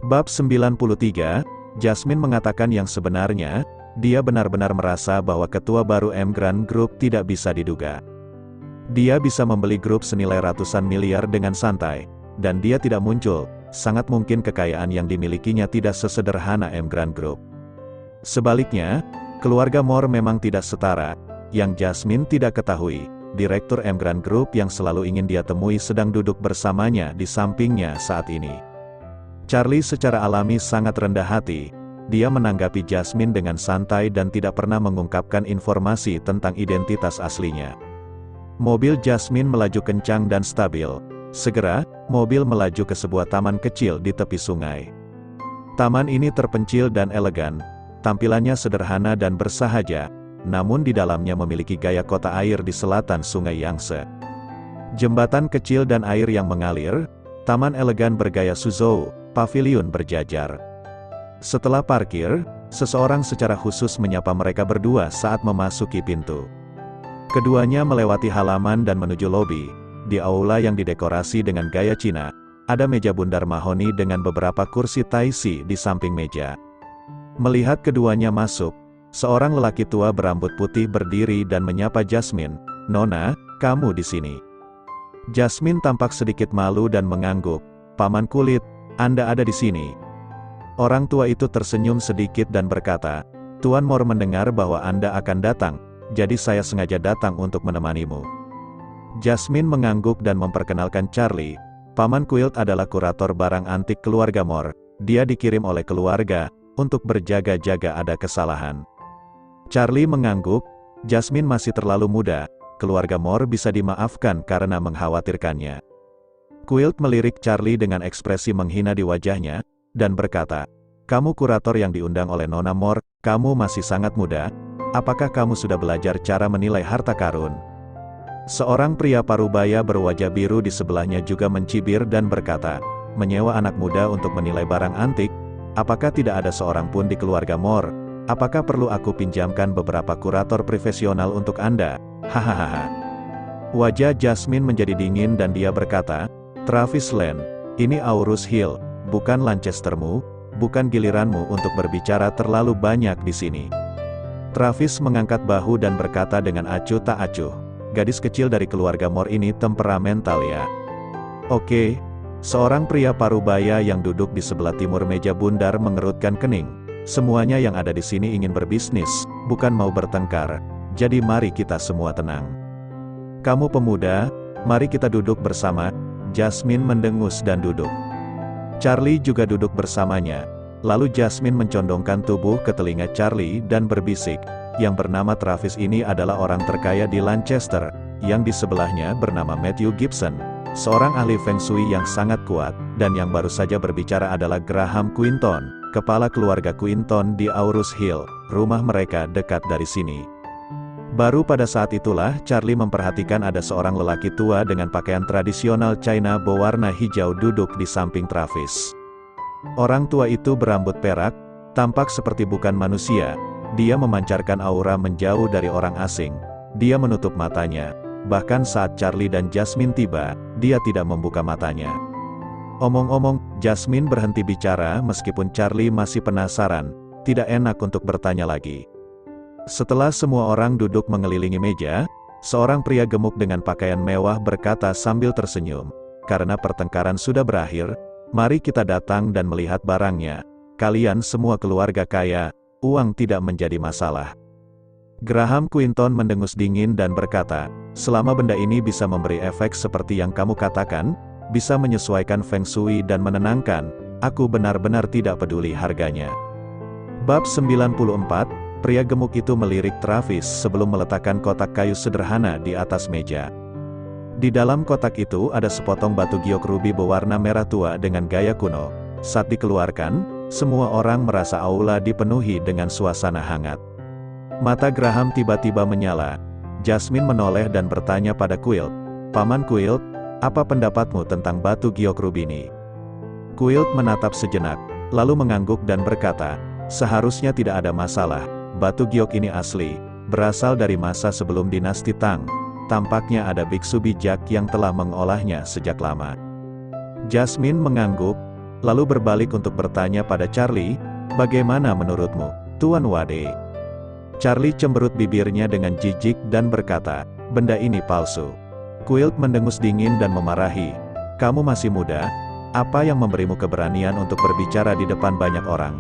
Bab 93, Jasmine mengatakan yang sebenarnya, dia benar-benar merasa bahwa ketua baru Emgrande Group tidak bisa diduga. Dia bisa membeli grup senilai ratusan miliar dengan santai, dan dia tidak muncul, sangat mungkin kekayaan yang dimilikinya tidak sesederhana Emgrande Group. Sebaliknya, keluarga Moore memang tidak setara, yang Jasmine tidak ketahui. Direktur Emgrande Group yang selalu ingin dia temui sedang duduk bersamanya di sampingnya saat ini. Charlie secara alami sangat rendah hati. Dia menanggapi Jasmine dengan santai dan tidak pernah mengungkapkan informasi tentang identitas aslinya. Mobil Jasmine melaju kencang dan stabil. Segera, mobil melaju ke sebuah taman kecil di tepi sungai. Taman ini terpencil dan elegan. Tampilannya sederhana dan bersahaja, namun di dalamnya memiliki gaya kota air di selatan sungai Yangtze. Jembatan kecil dan air yang mengalir, taman elegan bergaya Suzhou, pavilion berjajar. Setelah parkir, seseorang secara khusus menyapa mereka berdua saat memasuki pintu. Keduanya melewati halaman dan menuju lobi. Di aula yang didekorasi dengan gaya Cina, ada meja bundar mahoni dengan beberapa kursi taisi di samping meja. Melihat keduanya masuk, seorang lelaki tua berambut putih berdiri dan menyapa Jasmine. "Nona, kamu di sini." Jasmine tampak sedikit malu dan mengangguk. "Paman kulit, Anda ada di sini." Orang tua itu tersenyum sedikit dan berkata, "Tuan Moore mendengar bahwa Anda akan datang, jadi saya sengaja datang untuk menemanimu." Jasmine mengangguk dan memperkenalkan Charlie. Paman Quilt adalah kurator barang antik keluarga Moore. Dia dikirim oleh keluarga untuk berjaga-jaga ada kesalahan. Charlie mengangguk. Jasmine masih terlalu muda, keluarga Moore bisa dimaafkan karena mengkhawatirkannya. Quilt melirik Charlie dengan ekspresi menghina di wajahnya, dan berkata, "Kamu kurator yang diundang oleh Nona Moore, kamu masih sangat muda, apakah kamu sudah belajar cara menilai harta karun?" Seorang pria parubaya berwajah biru di sebelahnya juga mencibir dan berkata, "Menyewa anak muda untuk menilai barang antik? Apakah tidak ada seorang pun di keluarga Moore? Apakah perlu aku pinjamkan beberapa kurator profesional untuk Anda?" Hahaha. Wajah Jasmine menjadi dingin dan dia berkata, "Travis Lane, ini Aurus Hill, bukan Lancastermu, bukan giliranmu untuk berbicara terlalu banyak di sini." Travis mengangkat bahu dan berkata dengan acuh tak acuh, "Gadis kecil dari keluarga Moore ini temperamental ya." "Oke." Seorang pria parubaya yang duduk di sebelah timur meja bundar mengerutkan kening. "Semuanya yang ada di sini ingin berbisnis, bukan mau bertengkar. Jadi mari kita semua tenang. Kamu pemuda, mari kita duduk bersama." Jasmine mendengus dan duduk. Charlie juga duduk bersamanya. Lalu Jasmine mencondongkan tubuh ke telinga Charlie dan berbisik, "Yang bernama Travis ini adalah orang terkaya di Lancaster, yang di sebelahnya bernama Matthew Gibson, seorang ahli Feng Shui yang sangat kuat, dan yang baru saja berbicara adalah Graham Quinton, kepala keluarga Quinton di Aurus Hill, rumah mereka dekat dari sini." Baru pada saat itulah Charlie memperhatikan ada seorang lelaki tua dengan pakaian tradisional China berwarna hijau duduk di samping Travis. Orang tua itu berambut perak, tampak seperti bukan manusia. Dia memancarkan aura menjauh dari orang asing. Dia menutup matanya. Bahkan saat Charlie dan Jasmine tiba, dia tidak membuka matanya. Omong-omong, Jasmine berhenti bicara meskipun Charlie masih penasaran. Tidak enak untuk bertanya lagi. Setelah semua orang duduk mengelilingi meja, seorang pria gemuk dengan pakaian mewah berkata sambil tersenyum, "Karena pertengkaran sudah berakhir, mari kita datang dan melihat barangnya. Kalian semua keluarga kaya, uang tidak menjadi masalah." Graham Quinton mendengus dingin dan berkata, "Selama benda ini bisa memberi efek seperti yang kamu katakan, bisa menyesuaikan Feng Shui dan menenangkan, aku benar-benar tidak peduli harganya." Bab 94, pria gemuk itu melirik Travis sebelum meletakkan kotak kayu sederhana di atas meja. Di dalam kotak itu ada sepotong batu giok rubi berwarna merah tua dengan gaya kuno. Saat dikeluarkan, semua orang merasa aula dipenuhi dengan suasana hangat. Mata Graham tiba-tiba menyala. Jasmine menoleh dan bertanya pada Quilt, "Paman Quilt, apa pendapatmu tentang batu giok rubi ini?" Quilt menatap sejenak, lalu mengangguk dan berkata, "Seharusnya tidak ada masalah. Batu giok ini asli, berasal dari masa sebelum dinasti Tang. Tampaknya ada biksu bijak yang telah mengolahnya sejak lama." Jasmine mengangguk. lalu berbalik untuk bertanya pada Charlie, "Bagaimana menurutmu, Tuan Wade?" Charlie cemberut bibirnya dengan jijik dan berkata, "Benda ini palsu." Quilp mendengus dingin dan memarahi, "Kamu masih muda, apa yang memberimu keberanian untuk berbicara di depan banyak orang?"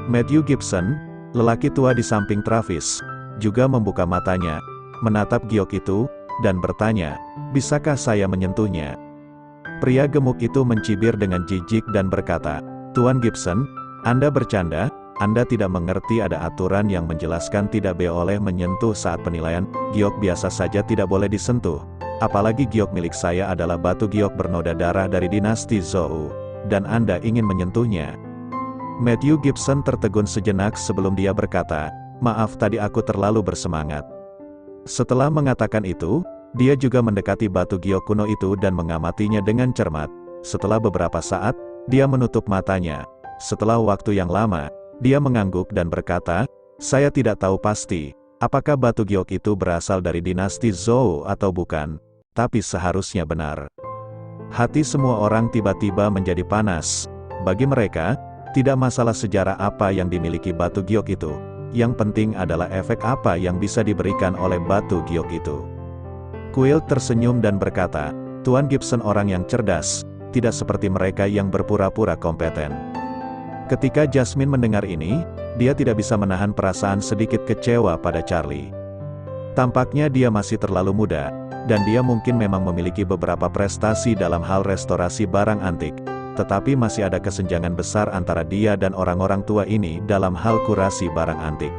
Matthew Gibson, lelaki tua di samping Travis, juga membuka matanya, menatap giok itu, dan bertanya, "Bisakah saya menyentuhnya?" Pria gemuk itu mencibir dengan jijik dan berkata, "Tuan Gibson, Anda bercanda? Anda tidak mengerti ada aturan yang menjelaskan tidak boleh menyentuh saat penilaian. Giok biasa saja tidak boleh disentuh. Apalagi giok milik saya adalah batu giok bernoda darah dari dinasti Zhou, dan Anda ingin menyentuhnya." Matthew Gibson tertegun sejenak sebelum dia berkata, "Maaf, tadi aku terlalu bersemangat." Setelah mengatakan itu, dia juga mendekati batu giok kuno itu dan mengamatinya dengan cermat. Setelah beberapa saat, dia menutup matanya. Setelah waktu yang lama, dia mengangguk dan berkata, "Saya tidak tahu pasti, apakah batu giok itu berasal dari dinasti Zhou atau bukan, tapi seharusnya benar." Hati semua orang tiba-tiba menjadi panas. Bagi mereka, tidak masalah sejarah apa yang dimiliki batu giok itu. Yang penting adalah efek apa yang bisa diberikan oleh batu giok itu. Quilp tersenyum dan berkata, "Tuan Gibson orang yang cerdas, tidak seperti mereka yang berpura-pura kompeten." Ketika Jasmine mendengar ini, dia tidak bisa menahan perasaan sedikit kecewa pada Charlie. Tampaknya dia masih terlalu muda, dan dia mungkin memang memiliki beberapa prestasi dalam hal restorasi barang antik, tetapi masih ada kesenjangan besar antara dia dan orang-orang tua ini dalam hal kurasi barang antik.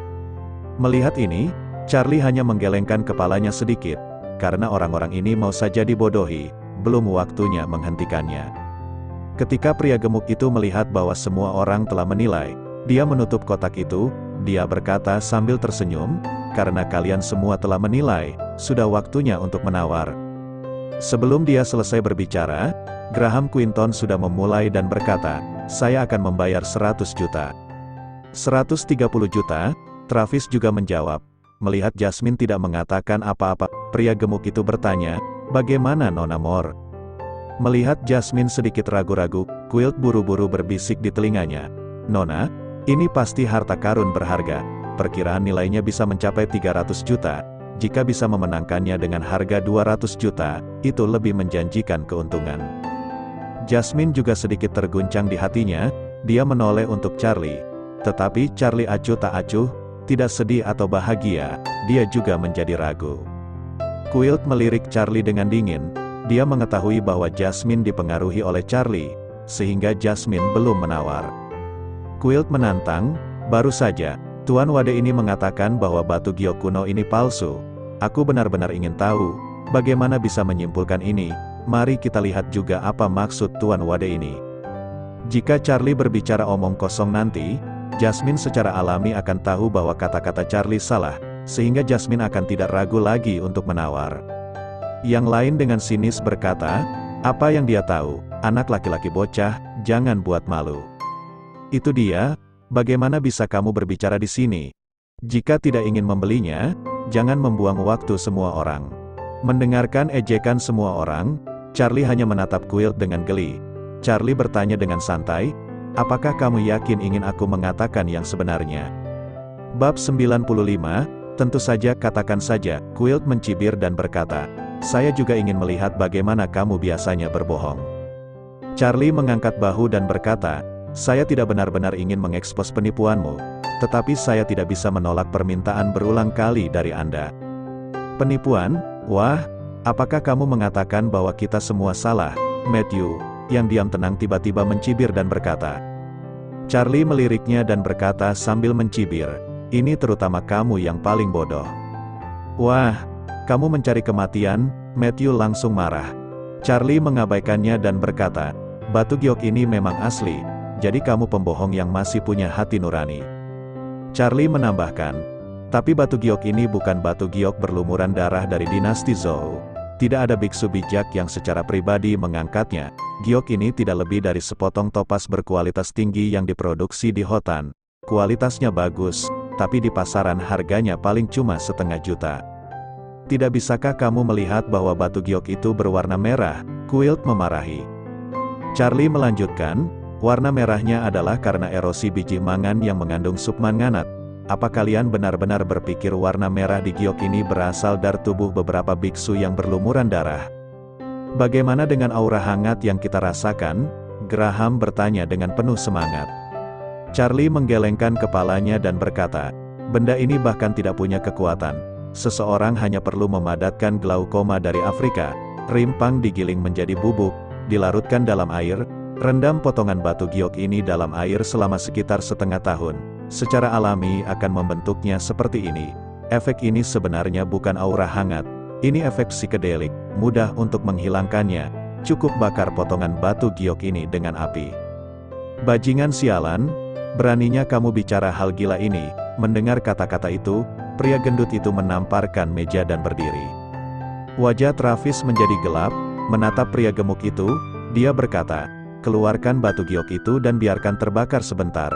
Melihat ini, Charlie hanya menggelengkan kepalanya sedikit, karena orang-orang ini mau saja dibodohi, belum waktunya menghentikannya. Ketika pria gemuk itu melihat bahwa semua orang telah menilai, dia menutup kotak itu, dia berkata sambil tersenyum, "Karena kalian semua telah menilai, sudah waktunya untuk menawar." Sebelum dia selesai berbicara, Graham Quinton sudah memulai dan berkata, "Saya akan membayar 100 juta. 130 juta, Travis juga menjawab. Melihat Jasmine tidak mengatakan apa-apa, pria gemuk itu bertanya, "Bagaimana Nona Moore?" Melihat Jasmine sedikit ragu-ragu, Quilp buru-buru berbisik di telinganya, "Nona, ini pasti harta karun berharga. Perkiraan nilainya bisa mencapai 300 juta. Jika bisa memenangkannya dengan harga 200 juta, itu lebih menjanjikan keuntungan." Jasmine juga sedikit terguncang di hatinya, dia menoleh untuk Charlie. Tetapi Charlie acuh tak acuh, tidak sedih atau bahagia, dia juga menjadi ragu. Quilp melirik Charlie dengan dingin. Dia mengetahui bahwa Jasmine dipengaruhi oleh Charlie, sehingga Jasmine belum menawar. Quilp menantang, "Baru saja, Tuan Wade ini mengatakan bahwa batu giok kuno ini palsu. Aku benar-benar ingin tahu, bagaimana bisa menyimpulkan ini. Mari kita lihat juga apa maksud Tuan Wade ini." Jika Charlie berbicara omong kosong nanti, Jasmine secara alami akan tahu bahwa kata-kata Charlie salah, sehingga Jasmine akan tidak ragu lagi untuk menawar. Yang lain dengan sinis berkata, "Apa yang dia tahu, anak laki-laki bocah, jangan buat malu." "Itu dia, bagaimana bisa kamu berbicara di sini? Jika tidak ingin membelinya, jangan membuang waktu semua orang." Mendengarkan ejekan semua orang, Charlie hanya menatap Quilp dengan geli. Charlie bertanya dengan santai, "Apakah kamu yakin ingin aku mengatakan yang sebenarnya?" Bab 95, "Tentu saja, katakan saja." Quilp mencibir dan berkata, "Saya juga ingin melihat bagaimana kamu biasanya berbohong." Charlie mengangkat bahu dan berkata, "Saya tidak benar-benar ingin mengekspos penipuanmu, tetapi saya tidak bisa menolak permintaan berulang kali dari Anda." "Penipuan? Wah, apakah kamu mengatakan bahwa kita semua salah?" Matthew, yang diam tenang tiba-tiba mencibir dan berkata. Charlie meliriknya dan berkata sambil mencibir, "Ini terutama kamu yang paling bodoh." "Wah, kamu mencari kematian?" Matthew langsung marah. Charlie mengabaikannya dan berkata, "Batu giok ini memang asli, jadi kamu pembohong yang masih punya hati nurani." Charlie menambahkan, "Tapi batu giok ini bukan batu giok berlumuran darah dari dinasti Zhou. Tidak ada biksu bijak yang secara pribadi mengangkatnya. Giok ini tidak lebih dari sepotong topas berkualitas tinggi yang diproduksi di Hotan. Kualitasnya bagus, tapi di pasaran harganya paling cuma 1,5 juta. Tidak bisakah kamu melihat bahwa batu giok itu berwarna merah?" Quilp memarahi. Charlie melanjutkan, Warna merahnya adalah karena erosi biji mangan yang mengandung submanganat. Apa kalian benar-benar berpikir warna merah di giok ini berasal dari tubuh beberapa biksu yang berlumuran darah? Bagaimana dengan aura hangat yang kita rasakan? Graham bertanya dengan penuh semangat. Charlie menggelengkan kepalanya dan berkata, benda ini bahkan tidak punya kekuatan. Seseorang hanya perlu memadatkan glaukoma dari Afrika, rimpang digiling menjadi bubuk, dilarutkan dalam air, rendam potongan batu giok ini dalam air selama sekitar setengah tahun. Secara alami akan membentuknya seperti ini. Efek ini sebenarnya bukan aura hangat. Ini efek psikedelik, mudah untuk menghilangkannya. Cukup bakar potongan batu giok ini dengan api. Bajingan sialan, beraninya kamu bicara hal gila ini. Mendengar kata-kata itu, pria gendut itu menamparkan meja dan berdiri. Wajah Travis menjadi gelap, menatap pria gemuk itu. Dia berkata, keluarkan batu giok itu dan biarkan terbakar sebentar.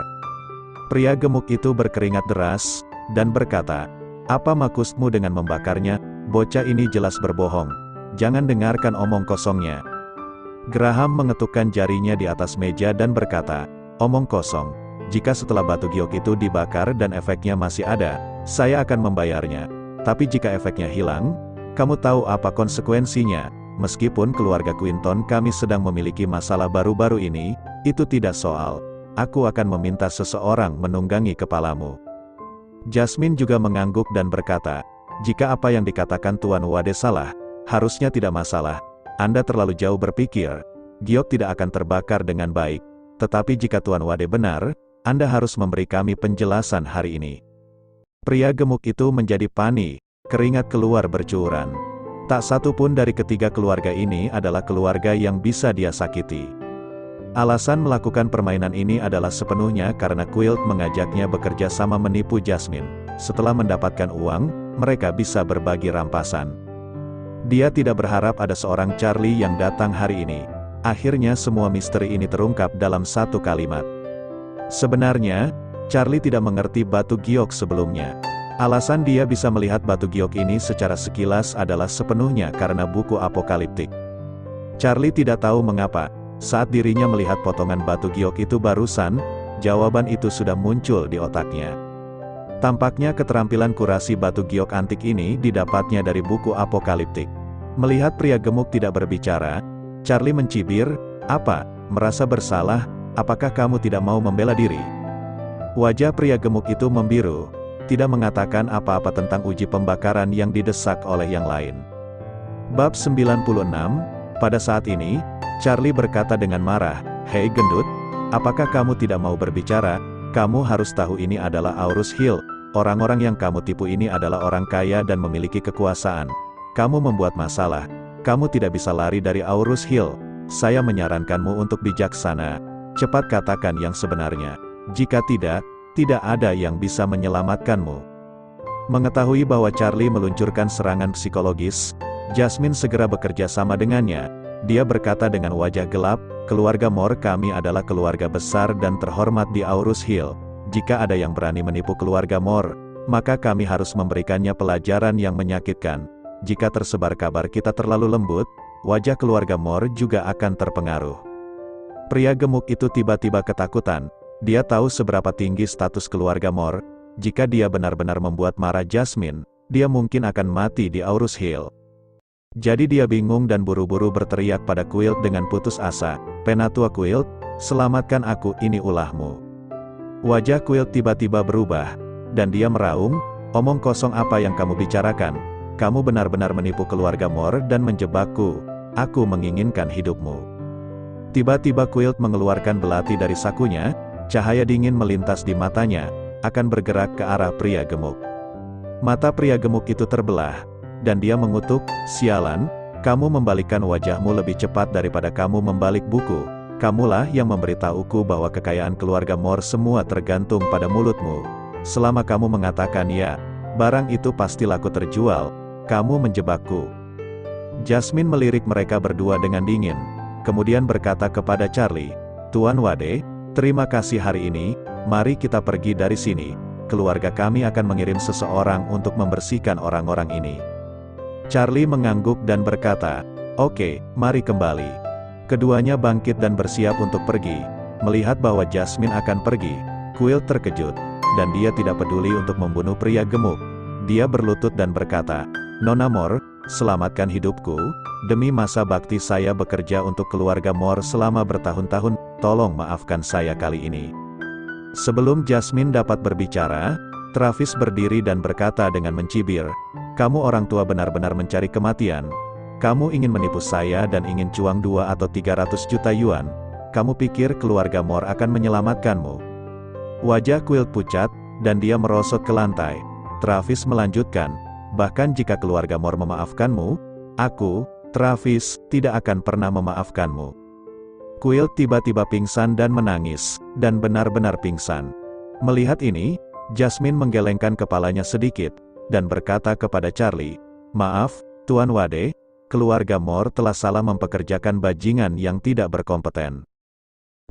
Pria gemuk itu berkeringat deras, dan berkata, apa maksudmu dengan membakarnya? Bocah ini jelas berbohong. Jangan dengarkan omong kosongnya. Graham mengetukkan jarinya di atas meja dan berkata, omong kosong. Jika setelah batu giok itu dibakar dan efeknya masih ada, saya akan membayarnya. Tapi jika efeknya hilang, kamu tahu apa konsekuensinya? Meskipun keluarga Quinton kami sedang memiliki masalah baru-baru ini, itu tidak soal. Aku akan meminta seseorang menunggangi kepalamu. Jasmine juga mengangguk dan berkata, jika apa yang dikatakan Tuan Wade salah, harusnya tidak masalah. Anda terlalu jauh berpikir. Giok tidak akan terbakar dengan baik. Tetapi jika Tuan Wade benar, Anda harus memberi kami penjelasan hari ini. Pria gemuk itu menjadi panik, keringat keluar bercucuran. Tak satu pun dari ketiga keluarga ini adalah keluarga yang bisa dia sakiti. Alasan melakukan permainan ini adalah sepenuhnya karena Quilt mengajaknya bekerja sama menipu Jasmine. Setelah mendapatkan uang, mereka bisa berbagi rampasan. Dia tidak berharap ada seorang Charlie yang datang hari ini. Akhirnya semua misteri ini terungkap dalam satu kalimat. Sebenarnya, Charlie tidak mengerti batu giok sebelumnya. Alasan dia bisa melihat batu giok ini secara sekilas adalah sepenuhnya karena buku apokaliptik. Charlie tidak tahu mengapa, saat dirinya melihat potongan batu giok itu barusan, jawaban itu sudah muncul di otaknya. Tampaknya keterampilan kurasi batu giok antik ini didapatnya dari buku apokaliptik. Melihat pria gemuk tidak berbicara, Charlie mencibir, apa, merasa bersalah, apakah kamu tidak mau membela diri? Wajah pria gemuk itu membiru, tidak mengatakan apa-apa tentang uji pembakaran yang didesak oleh yang lain. Bab 96, pada saat ini, Charlie berkata dengan marah, hei gendut, apakah kamu tidak mau berbicara? Kamu harus tahu ini adalah Aurus Hill. Orang-orang yang kamu tipu ini adalah orang kaya dan memiliki kekuasaan. Kamu membuat masalah. Kamu tidak bisa lari dari Aurus Hill. Saya menyarankanmu untuk bijaksana. Cepat katakan yang sebenarnya. Jika tidak, tidak ada yang bisa menyelamatkanmu. Mengetahui bahwa Charlie meluncurkan serangan psikologis, Jasmine segera bekerja sama dengannya. Dia berkata dengan wajah gelap, keluarga Moore kami adalah keluarga besar dan terhormat di Aurus Hill. Jika ada yang berani menipu keluarga Moore, maka kami harus memberikannya pelajaran yang menyakitkan. Jika tersebar kabar kita terlalu lembut, wajah keluarga Moore juga akan terpengaruh. Pria gemuk itu tiba-tiba ketakutan. Dia tahu seberapa tinggi status keluarga Moore. Jika dia benar-benar membuat marah Jasmine, dia mungkin akan mati di Aurus Hill. Jadi dia bingung dan buru-buru berteriak pada Quilt dengan putus asa, Penatua Quilt, selamatkan aku, ini ulahmu. Wajah Quilt tiba-tiba berubah, dan dia meraung, omong kosong apa yang kamu bicarakan? Kamu benar-benar menipu keluarga Moore dan menjebakku. Aku menginginkan hidupmu. Tiba-tiba Quilt mengeluarkan belati dari sakunya, cahaya dingin melintas di matanya, akan bergerak ke arah pria gemuk. Mata pria gemuk itu terbelah, dan dia mengutuk, sialan, kamu membalikkan wajahmu lebih cepat daripada kamu membalik buku. Kamulah yang memberitahuku bahwa kekayaan keluarga Moore semua tergantung pada mulutmu. Selama kamu mengatakan ya, barang itu pasti laku terjual, kamu menjebakku. Jasmine melirik mereka berdua dengan dingin, kemudian berkata kepada Charlie, Tuan Wade, terima kasih hari ini, mari kita pergi dari sini. Keluarga kami akan mengirim seseorang untuk membersihkan orang-orang ini. Charlie mengangguk dan berkata, oke, mari kembali. Keduanya bangkit dan bersiap untuk pergi. Melihat bahwa Jasmine akan pergi, Quill terkejut, dan dia tidak peduli untuk membunuh pria gemuk. Dia berlutut dan berkata, "Nona Moore, selamatkan hidupku, demi masa bakti saya bekerja untuk keluarga Moore selama bertahun-tahun, tolong maafkan saya kali ini." Sebelum Jasmine dapat berbicara, Travis berdiri dan berkata dengan mencibir, "Kamu orang tua benar-benar mencari kematian. Kamu ingin menipu saya dan ingin cuang 2 atau 300 juta yuan. Kamu pikir keluarga Moore akan menyelamatkanmu?" Wajah Quill pucat, dan dia merosot ke lantai. Travis melanjutkan, "Bahkan jika keluarga Moore memaafkanmu, aku, Travis, tidak akan pernah memaafkanmu." Quill tiba-tiba pingsan dan menangis, dan benar-benar pingsan. Melihat ini, Jasmine menggelengkan kepalanya sedikit, dan berkata kepada Charlie, "Maaf, Tuan Wade, keluarga Moore telah salah mempekerjakan bajingan yang tidak berkompeten."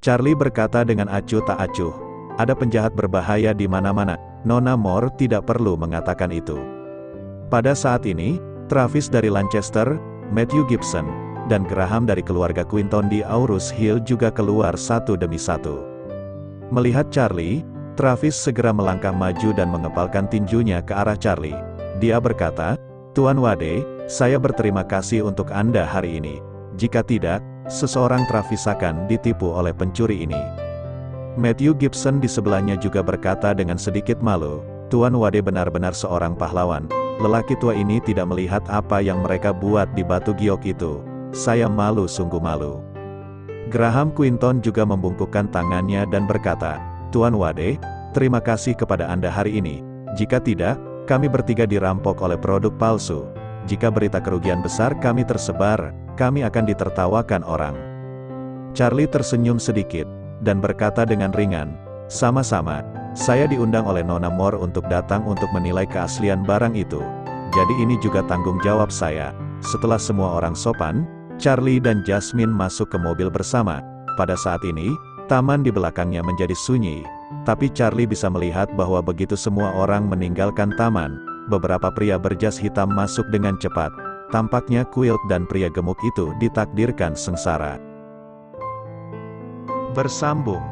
Charlie berkata dengan acuh tak acuh, "Ada penjahat berbahaya di mana-mana, Nona Moore tidak perlu mengatakan itu." Pada saat ini, Travis dari Lancaster, Matthew Gibson, dan Graham dari keluarga Quinton di Aurus Hill juga keluar satu demi satu. Melihat Charlie, Travis segera melangkah maju dan mengepalkan tinjunya ke arah Charlie. Dia berkata, "Tuan Wade, saya berterima kasih untuk Anda hari ini. Jika tidak, seseorang Travis akan ditipu oleh pencuri ini." Matthew Gibson di sebelahnya juga berkata dengan sedikit malu, "Tuan Wade benar-benar seorang pahlawan. Lelaki tua ini tidak melihat apa yang mereka buat di batu giok itu. Saya malu, sungguh malu." Graham Quinton juga membungkukkan tangannya dan berkata, "Tuan Wade, terima kasih kepada Anda hari ini. Jika tidak, kami bertiga dirampok oleh produk palsu. Jika berita kerugian besar kami tersebar, kami akan ditertawakan orang." Charlie tersenyum sedikit, dan berkata dengan ringan, "Sama-sama, saya diundang oleh Nona Moore untuk datang untuk menilai keaslian barang itu. Jadi ini juga tanggung jawab saya." Setelah semua orang sopan, Charlie dan Jasmine masuk ke mobil bersama. Pada saat ini, taman di belakangnya menjadi sunyi, tapi Charlie bisa melihat bahwa begitu semua orang meninggalkan taman, beberapa pria berjas hitam masuk dengan cepat. Tampaknya Quill dan pria gemuk itu ditakdirkan sengsara. Bersambung.